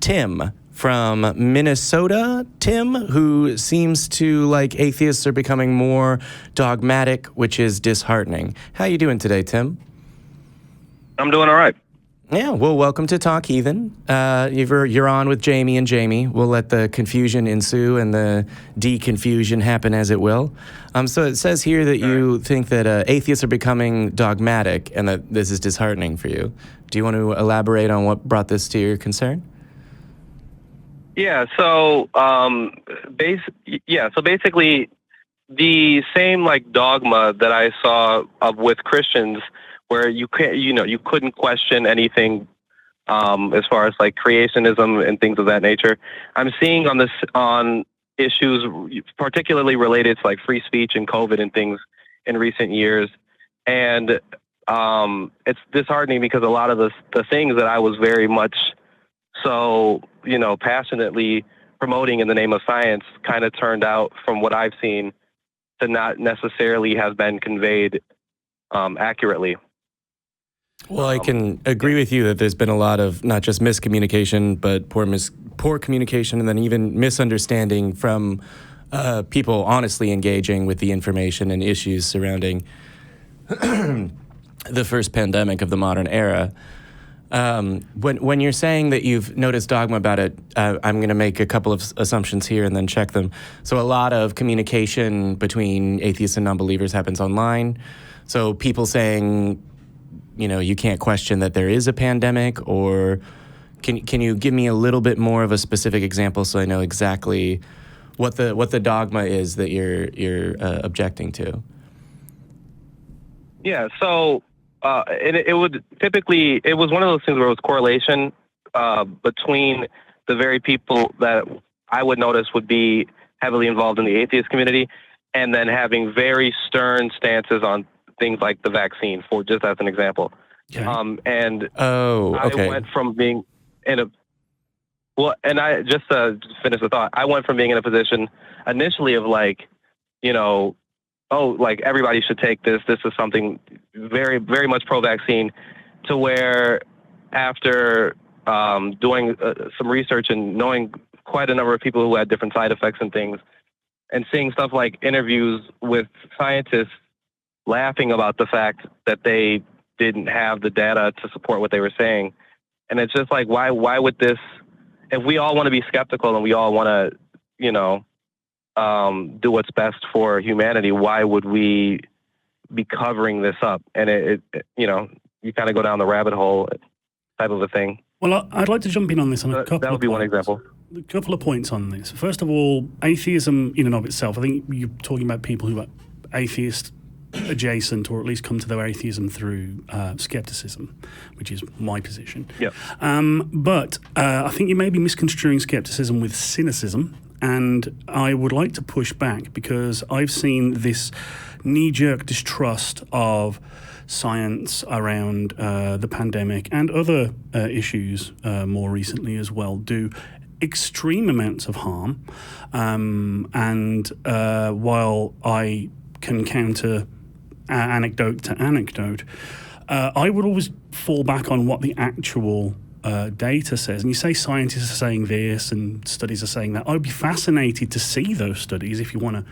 Tim from Minnesota. Tim, who seems to like atheists are becoming more dogmatic, which is disheartening. How you doing today, Tim? I'm doing all right. Yeah, well, welcome to Talk Heathen. You're on with Jamie and Jamie. We'll let the confusion ensue and the deconfusion happen as it will. So it says here that you think that atheists are becoming dogmatic and that this is disheartening for you. Do you want to elaborate on what brought this to your concern? Yeah. So, basically, the same like dogma that I saw with Christians, where you couldn't question anything as far as like creationism and things of that nature. I'm seeing on issues particularly related to like free speech and COVID and things in recent years, and it's disheartening because a lot of the things that I was very much so passionately promoting in the name of science kind of turned out, from what I've seen, to not necessarily have been conveyed accurately. Well, I can agree with you that there's been a lot of not just miscommunication, but poor communication, and then even misunderstanding from people honestly engaging with the information and issues surrounding the first pandemic of the modern era. When you're saying that you've noticed dogma about it, I'm going to make a couple of assumptions here and then check them. So a lot of communication between atheists and non-believers happens online. So people saying, you can't question that there is a pandemic, or can you give me a little bit more of a specific example so I know exactly what the dogma is that you're objecting to? Yeah. So it was one of those things where it was correlation between the very people that I would notice would be heavily involved in the atheist community, and then having very stern stances on things like the vaccine, for just as an example. Okay. I went from being I just to finish the thought, I went from being in a position initially of like, like everybody should take this. This is something very, very much pro-vaccine, to where after doing some research and knowing quite a number of people who had different side effects and things, and seeing stuff like interviews with scientists laughing about the fact that they didn't have the data to support what they were saying. And it's just like, why would this, if we all want to be skeptical and we all want to, do what's best for humanity, why would we be covering this up? And it you kind of go down the rabbit hole type of a thing. Well, I'd like to jump in on this on a couple of points. That would be one example. A couple of points on this. First of all, atheism in and of itself, I think you're talking about people who are atheist adjacent, or at least come to their atheism through skepticism, which is my position. Yeah. But I think you may be misconstruing skepticism with cynicism, and I would like to push back because I've seen this knee-jerk distrust of science around the pandemic and other issues more recently as well do extreme amounts of harm. And while I can counter anecdote to anecdote, I would always fall back on what the actual data says. And you say scientists are saying this and studies are saying that. I'd be fascinated to see those studies if you want to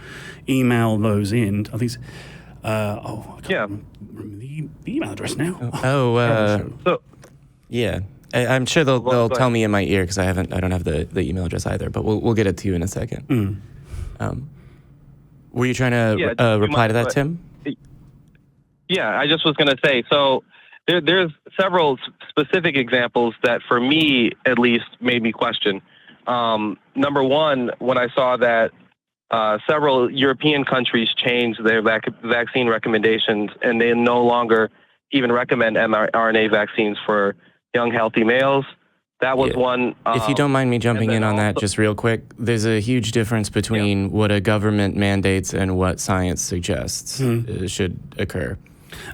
email those in. I think it's, I can't remember the email address now. Yeah. I'm sure they'll tell me in my ear because I don't have the email address either, but we'll get it to you in a second. Were you trying to reply to that, Tim? Yeah, I just was going to say, so there's several specific examples that for me at least made me question. Number one, when I saw that several European countries changed their vaccine recommendations and they no longer even recommend mRNA vaccines for young, healthy males. That was one. If you don't mind me jumping in on that just real quick, there's a huge difference between what a government mandates and what science suggests should occur.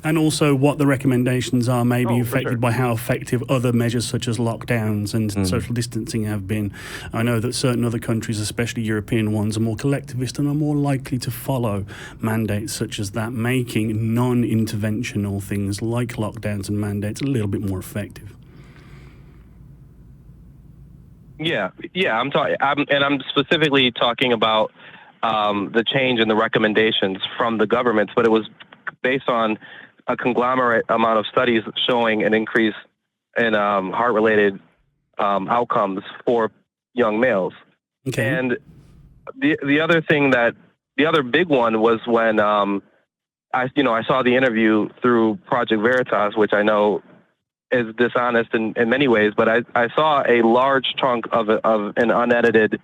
And also what the recommendations are may be affected by how effective other measures such as lockdowns and social distancing have been. I know that certain other countries, especially European ones, are more collectivist and are more likely to follow mandates such as that, making non-interventional things like lockdowns and mandates a little bit more effective. Yeah. I'm specifically talking about the change in the recommendations from the governments, but it was based on a conglomerate amount of studies showing an increase in heart-related outcomes for young males. Okay. And the other big one was when I saw the interview through Project Veritas, which I know is dishonest in many ways, but I saw a large chunk of an unedited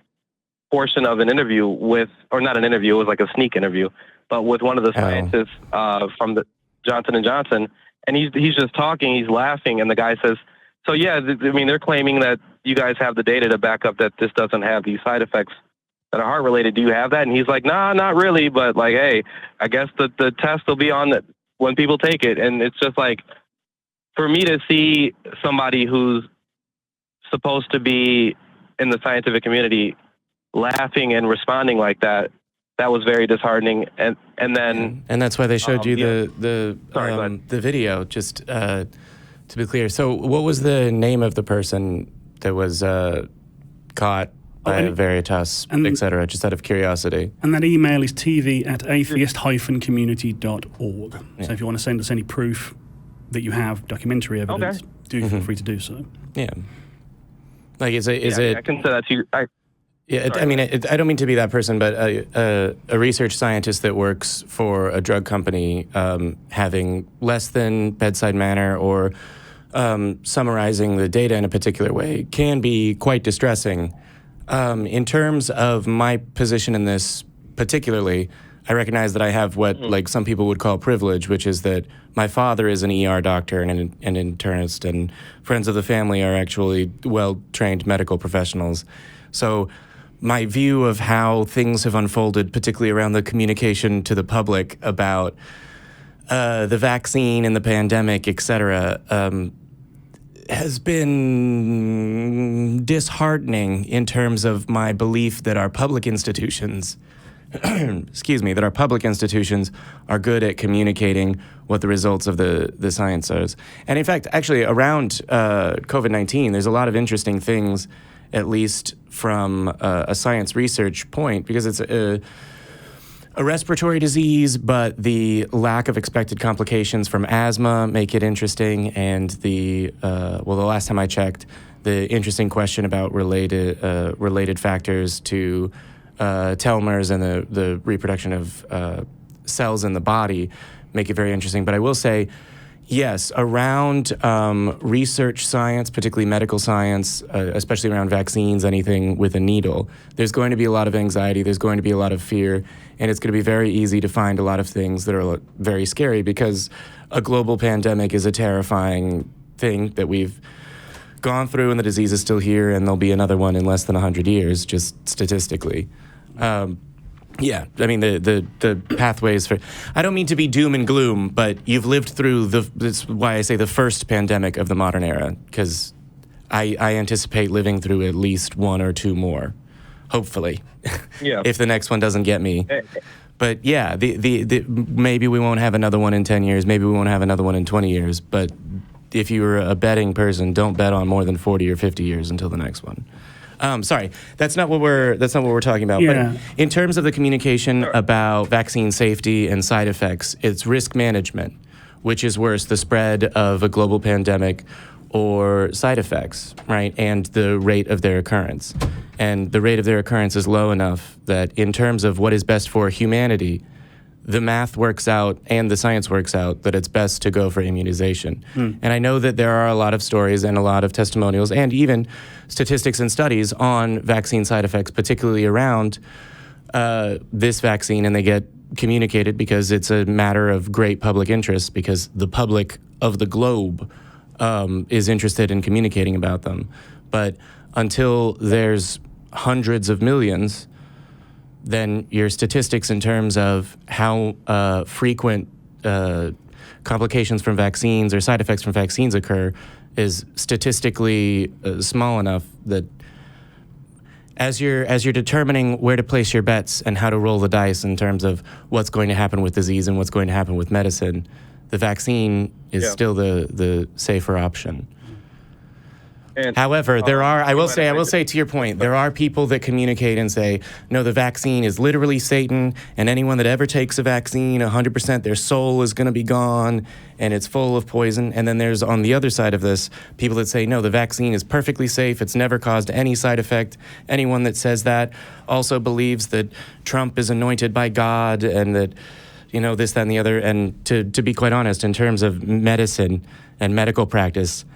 portion of an interview or not an interview, it was like a sneak interview, but with one of the scientists from the Johnson & Johnson, and he's just talking, he's laughing, and the guy says, so yeah, they're claiming that you guys have the data to back up that this doesn't have these side effects that are heart related. Do you have that? And he's like, nah, not really, but like, hey, I guess the test will be on when people take it. And it's just like, for me to see somebody who's supposed to be in the scientific community laughing and responding like that, that was very disheartening. And then that's why they showed you the video, just to be clear. So what was the name of the person that was caught by Veritas, etc., just out of curiosity? And that email is tv@atheist-community.org. So if you want to send us any proof that you have documentary evidence, do feel free to do so. Yeah. Like, is it? I can send that to you. I don't mean to be that person, but a research scientist that works for a drug company, having less than bedside manner or summarizing the data in a particular way can be quite distressing. In terms of my position in this particularly, I recognize that I have what like some people would call privilege, which is that my father is an ER doctor and an internist, and friends of the family are actually well-trained medical professionals. So my view of how things have unfolded, particularly around the communication to the public about the vaccine and the pandemic, et cetera, has been disheartening in terms of my belief that our public institutions are good at communicating what the results of the science is. And in fact, actually, around COVID-19, there's a lot of interesting things, at least from a science research point, because it's a respiratory disease, but the lack of expected complications from asthma make it interesting. And the last time I checked, the interesting question about related factors to telomeres and the reproduction of cells in the body make it very interesting. But I will say, yes, around research science, particularly medical science, especially around vaccines, anything with a needle, there's going to be a lot of anxiety, there's going to be a lot of fear, and it's going to be very easy to find a lot of things that are very scary, because a global pandemic is a terrifying thing that we've gone through, and the disease is still here, and there'll be another one in less than 100 years, just statistically. Yeah, I mean, the pathways for... I don't mean to be doom and gloom, but you've lived through that's why I say the first pandemic of the modern era, because I anticipate living through at least one or two more, hopefully, if the next one doesn't get me. But yeah, the maybe we won't have another one in 10 years, maybe we won't have another one in 20 years, but if you're a betting person, don't bet on more than 40 or 50 years until the next one. Sorry, that's not what we're talking about. Yeah. But in terms of the communication about vaccine safety and side effects, it's risk management, which is worse, the spread of a global pandemic or side effects, right? And the rate of their occurrence. And the rate of their occurrence is low enough that in terms of what is best for humanity, the math works out and the science works out that it's best to go for immunization. And I know that there are a lot of stories and a lot of testimonials and even statistics and studies on vaccine side effects, particularly around this vaccine, and they get communicated because it's a matter of great public interest, because the public of the globe is interested in communicating about them. But until there's hundreds of millions, then your statistics in terms of how frequent complications from vaccines or side effects from vaccines occur is statistically small enough that as you're determining where to place your bets and how to roll the dice in terms of what's going to happen with disease and what's going to happen with medicine, the vaccine is still the safer option. And, However, there are, I will might have say to your point, there are people that communicate and say, no, the vaccine is literally Satan, and anyone that ever takes a vaccine, 100%, their soul is going to be gone, and it's full of poison. And then there's, on the other side of this, people that say, no, the vaccine is perfectly safe, it's never caused any side effect. Anyone that says that also believes that Trump is anointed by God, and that, you know, this, that, and the other. And to be quite honest, in terms of medicine and medical practice,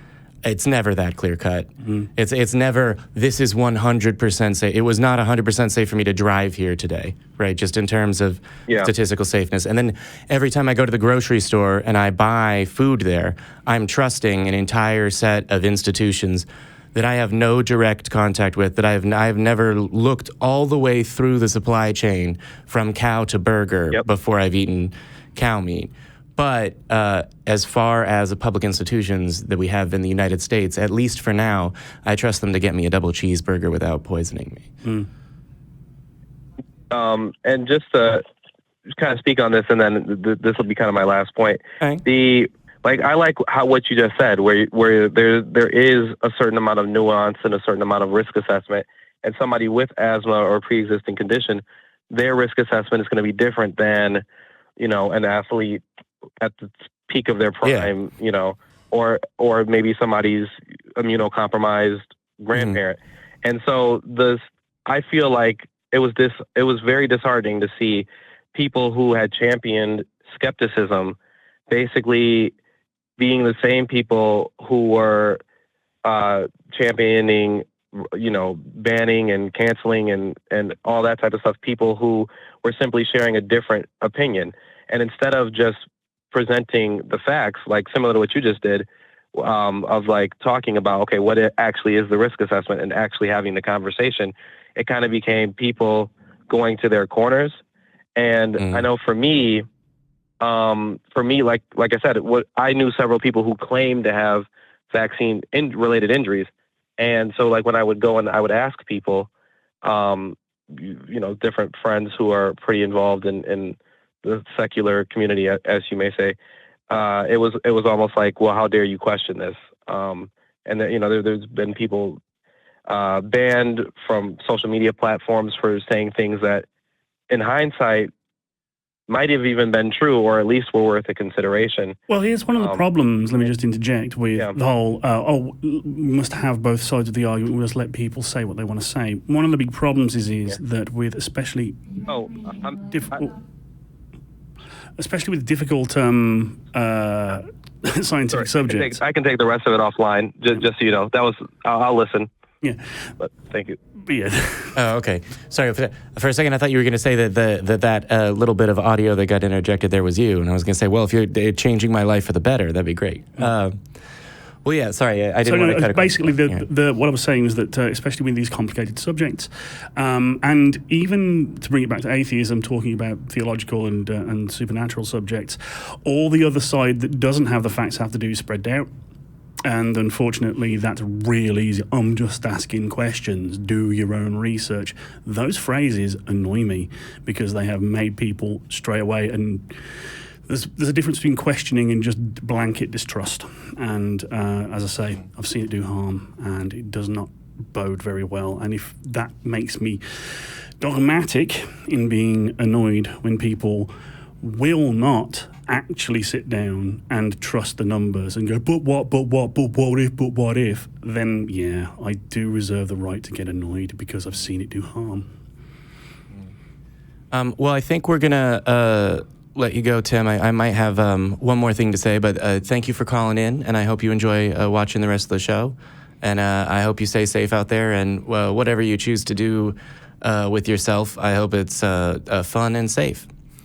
it's never that clear cut. It's never, this is 100% safe. It was not 100% safe for me to drive here today, right? Just in terms of statistical safeness. And then every time I go to the grocery store and I buy food there, I'm trusting an entire set of institutions that I have no direct contact with, that I've never looked all the way through the supply chain from cow to burger before I've eaten cow meat. But as far as the public institutions that we have in the United States, at least for now, I trust them to get me a double cheeseburger without poisoning me. And just to kind of speak on this, and then this will be kind of my last point. Okay. I like what you just said, where there is a certain amount of nuance and a certain amount of risk assessment, and somebody with asthma or pre-existing condition, their risk assessment is going to be different than, you know, an athlete at the peak of their prime, you know, or maybe somebody's immunocompromised grandparent. And so I feel like it was very disheartening to see people who had championed skepticism basically being the same people who were championing, you know, banning and canceling and all that type of stuff, people who were simply sharing a different opinion. And instead of just presenting the facts, like similar to what you just did, of like talking about, okay, what it actually is the risk assessment and actually having the conversation, it kind of became people going to their corners. And I know for me, like I said, I knew several people who claimed to have vaccine related injuries. And so like when I would go and I would ask people, you know, different friends who are pretty involved in the secular community, as you may say, it was almost like, well, how dare you question this? And then, you know, there's been people banned from social media platforms for saying things that, in hindsight, might have even been true, or at least were worth a consideration. Well, here's one of the problems, let me just interject, with the whole, we must have both sides of the argument, we must let people say what they want to say. One of the big problems is that with especially especially with difficult scientific subjects. I can take the rest of it offline, just so you know. I'll listen. Yeah. But thank you. Yeah. Oh, okay. Sorry, for a second I thought you were going to say that little bit of audio that got interjected there was you, and I was going to say, well, if you're changing my life for the better, that'd be great. Well, yeah, sorry, I didn't want to cut basically, what I was saying was that, especially with these complicated subjects, and even to bring it back to atheism, talking about theological and supernatural subjects, all the other side that doesn't have the facts have to do is spread out. And unfortunately, that's real easy. I'm just asking questions. Do your own research. Those phrases annoy me because they have made people stray away. And there's a difference between questioning and just blanket distrust. And as I say, I've seen it do harm, and it does not bode very well. And if that makes me dogmatic in being annoyed when people will not actually sit down and trust the numbers and go, but what if, then yeah, I do reserve the right to get annoyed because I've seen it do harm. Well, I think we're going to let you go, Tim. I might have one more thing to say, but thank you for calling in, and I hope you enjoy watching the rest of the show. And I hope you stay safe out there, and whatever you choose to do with yourself, I hope it's fun and safe.